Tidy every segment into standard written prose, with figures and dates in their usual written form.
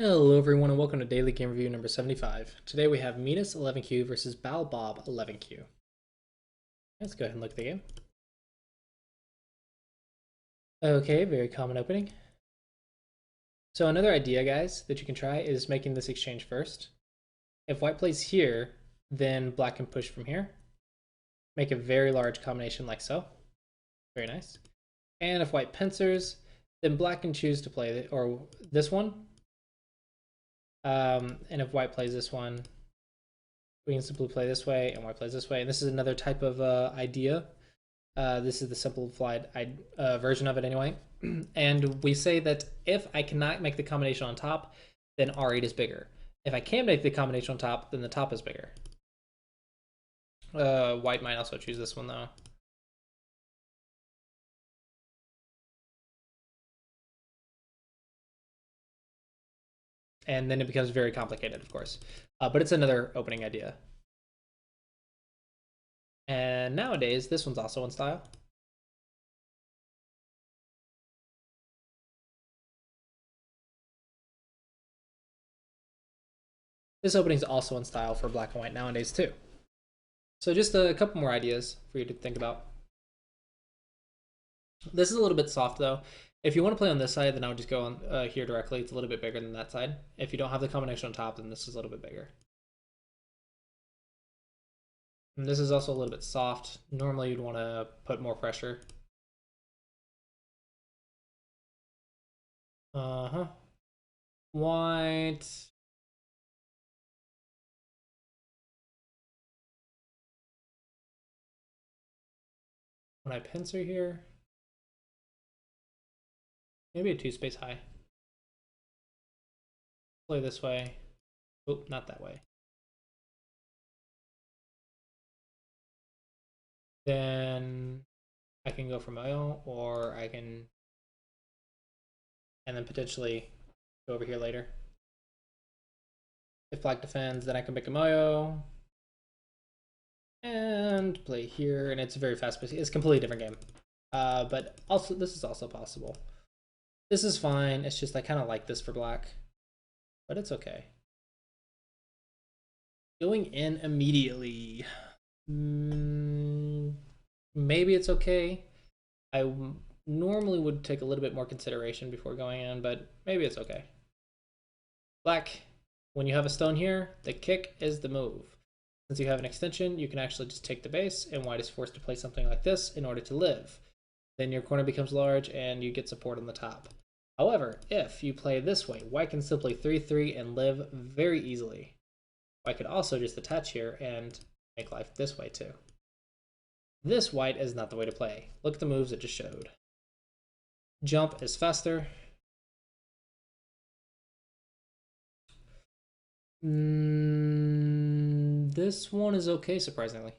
Hello everyone and welcome to Daily Game Review number 75. Today we have Metis 11Q versus BalBob 11Q. Let's go ahead and look at the game. Okay, very common opening. So another idea, guys, that you can try is making this exchange first. If white plays here, then black can push from here. Make a very large combination like so. Very nice. And if white pincers, then black can choose to play this one. And if white plays this one, we can simply play this way, and white plays this way. And this is another type of idea. This is the simplified version of it anyway. And we say that if I cannot make the combination on top, then R8 is bigger. If I can make the combination on top, then the top is bigger. White might also choose this one though. And then it becomes very complicated, of course. But it's another opening idea. And nowadays, this one's also in style. This opening is also in style for black and white nowadays too. So just a couple more ideas for you to think about. This is a little bit soft though. If you want to play on this side, then I would just go on here directly. It's a little bit bigger than that side. If you don't have the combination on top, then this is a little bit bigger. And this is also a little bit soft. Normally you'd want to put more pressure. Uh-huh. White. When I pincer here, maybe a 2-space high. Play this way. Oh, not that way. Then I can go for Moyo, or I can, and then potentially go over here later. If black defends, then I can pick a Moyo and play here, and it's very fast paced. It's a completely different game. But also, this is also possible. This is fine. It's just I kind of like this for black, but it's okay. Going in immediately. Maybe it's okay. I normally would take a little bit more consideration before going in, but maybe it's okay. Black, when you have a stone here, the kick is the move. Since you have an extension, you can actually just take the base, and white is forced to play something like this in order to live. Then your corner becomes large, and you get support on the top. However, if you play this way, white can simply 3-3 and live very easily. White could also just attach here and make life this way too. This white is not the way to play. Look at the moves it just showed. Jump is faster. This one is okay, surprisingly.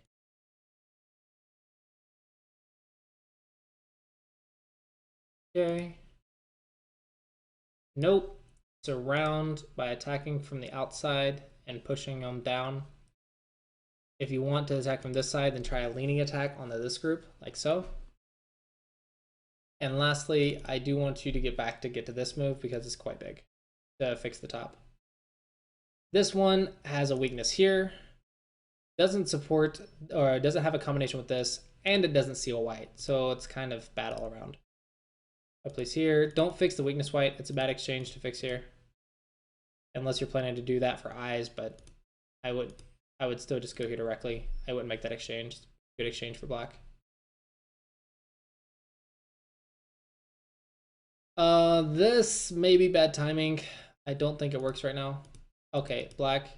Okay. Nope. It's around by attacking from the outside and pushing them down. If you want to attack from this side, then try a leaning attack onto this group, like so. And lastly, I do want you to get to this move because it's quite big to fix the top. This one has a weakness here. Doesn't support, or doesn't have a combination with this, and it doesn't seal white. So it's kind of bad all around. I place here. Don't fix the weakness white. It's a bad exchange to fix here. Unless you're planning to do that for eyes, but I would still just go here directly. I wouldn't make that exchange. Good exchange for black. This may be bad timing. I don't think it works right now. Okay, black,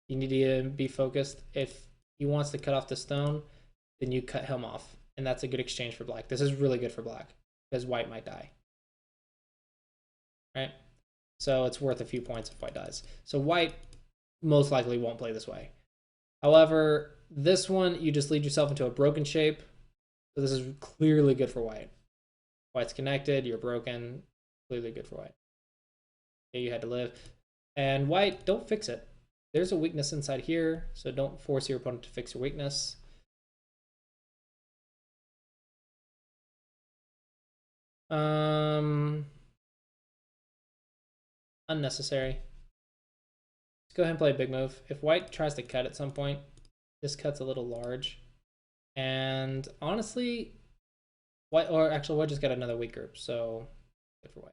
you need to be focused. If he wants to cut off the stone, then you cut him off. And that's a good exchange for black. This is really good for black because white might die. Right? So it's worth a few points if white dies. So white most likely won't play this way. However, this one, you just lead yourself into a broken shape. So this is clearly good for white. White's connected, you're broken. Clearly good for white. Okay, you had to live. And white, don't fix it. There's a weakness inside here, so don't force your opponent to fix your weakness. Unnecessary. Let's go ahead and play a big move. If white tries to cut at some point, this cut's a little large. And honestly, white, or actually white just got another weak group, so good for white.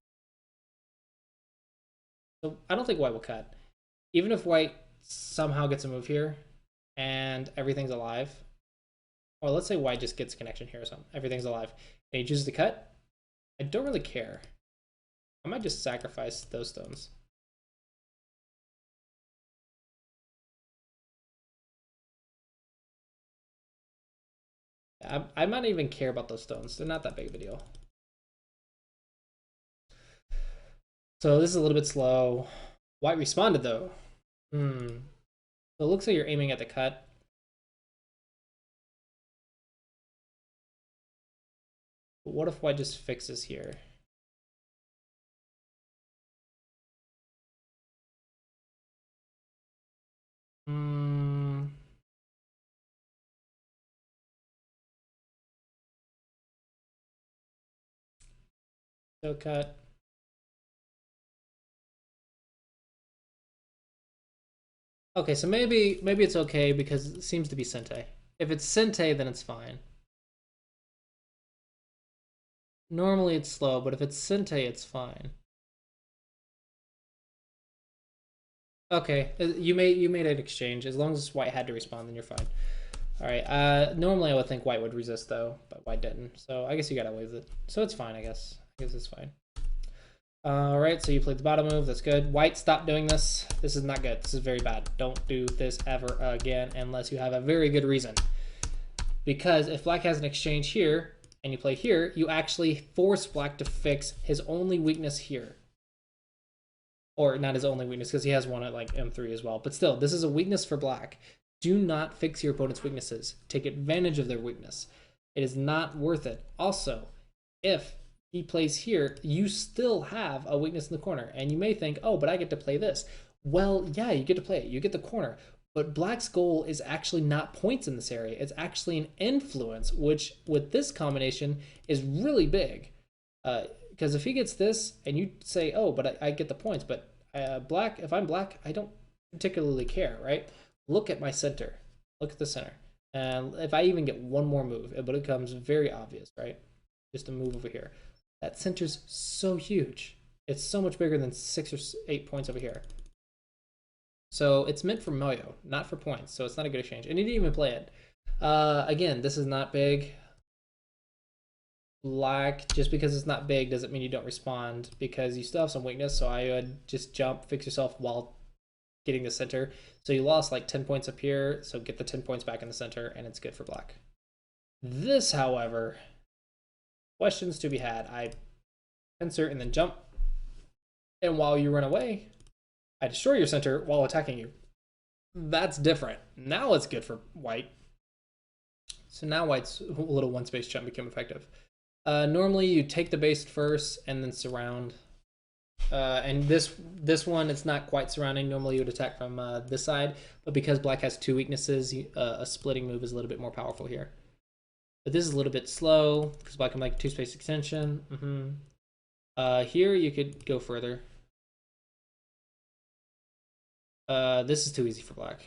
So I don't think white will cut. Even if white somehow gets a move here and everything's alive, or let's say white just gets a connection here or something, everything's alive, and he chooses to cut, I don't really care. I might just sacrifice those stones. I might not even care about those stones. They're not that big of a deal. So this is a little bit slow. White responded though. So it looks like you're aiming at the cut. But what if white just fixes here? So cut. Okay, so maybe it's okay because it seems to be Sente. If it's Sente, then it's fine. Normally it's slow, but if it's Sente, it's fine. Okay, you made an exchange. As long as white had to respond, then you're fine. All right. Normally I would think white would resist though, but white didn't. So I guess you gotta wave it. So it's fine, I guess. I guess it's fine. All right. So you played the bottom move. That's good. White, stop doing this. This is not good. This is very bad. Don't do this ever again unless you have a very good reason. Because if black has an exchange here and you play here, you actually force black to fix his only weakness here. Or not his only weakness, because he has one at like M3 as well. But still, this is a weakness for black. Do not fix your opponent's weaknesses. Take advantage of their weakness. It is not worth it. Also, if he plays here, you still have a weakness in the corner. And you may think, oh, but I get to play this. Well, yeah, you get to play it. You get the corner. But black's goal is actually not points in this area. It's actually an influence, which with this combination is really big. Because if he gets this and you say, oh, but I get the points, but black, if I'm black, I don't particularly care, right? Look at my center. Look at the center. And if I even get one more move, it becomes very obvious, right? Just a move over here. That center's so huge. It's so much bigger than 6 or 8 points over here. So it's meant for Moyo, not for points. So it's not a good exchange. And he didn't even play it. Again, this is not big. Black, just because it's not big doesn't mean you don't respond, because you still have some weakness. So I would just jump, fix yourself while getting the center. So you lost like 10 points up here. So get the 10 points back in the center, and it's good for black. This, however, questions to be had. I insert and then jump. And while you run away, I destroy your center while attacking you. That's different. Now it's good for white. So now white's little one space jump became effective. Normally you take the base first and then surround. And this one, it's not quite surrounding. Normally you would attack from this side, but because black has 2 weaknesses, a splitting move is a little bit more powerful here. But this is a little bit slow because black can like 2 space extension. Here you could go further. This is too easy for black.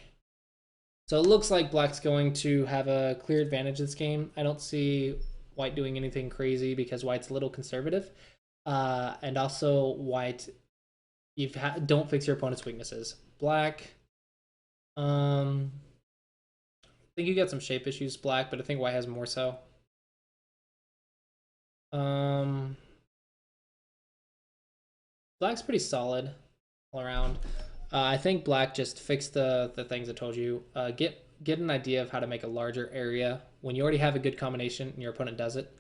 So it looks like black's going to have a clear advantage this game. I don't see white doing anything crazy because white's a little conservative. And also white, don't fix your opponent's weaknesses. Black, I think you got some shape issues, black, but I think white has more so. Black's pretty solid all around. I think black just fixed the things I told you. Get an idea of how to make a larger area. When you already have a good combination and your opponent does it,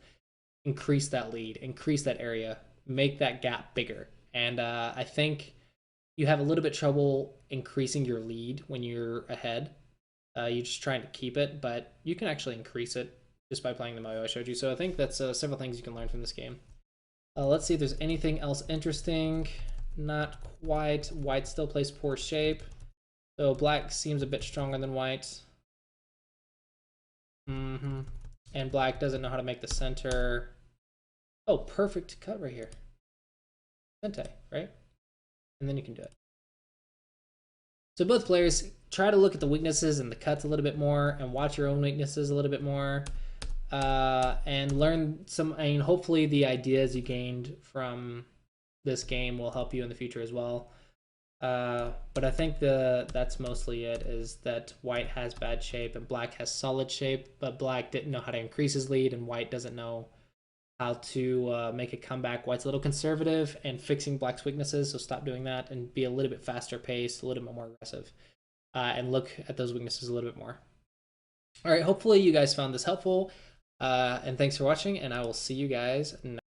increase that lead, increase that area, make that gap bigger. And I think you have a little bit trouble increasing your lead when you're ahead. You're just trying to keep it, but you can actually increase it just by playing the Mario I showed you. So I think that's several things you can learn from this game. Let's see if there's anything else interesting. Not quite. White still plays poor shape. So black seems a bit stronger than white. And black doesn't know how to make the center. Oh, perfect cut right here. Sente, right? and then you can do it. So both players try to look at the weaknesses and the cuts a little bit more, and watch your own weaknesses a little bit more, and learn some. I mean, hopefully the ideas you gained from this game will help you in the future as well. But I think that's mostly it, is that white has bad shape and black has solid shape, but black didn't know how to increase his lead and white doesn't know how to make a comeback. White's a little conservative and fixing black's weaknesses, so stop doing that and be a little bit faster paced, a little bit more aggressive, and look at those weaknesses a little bit more. All right, hopefully you guys found this helpful, and thanks for watching, and I will see you guys next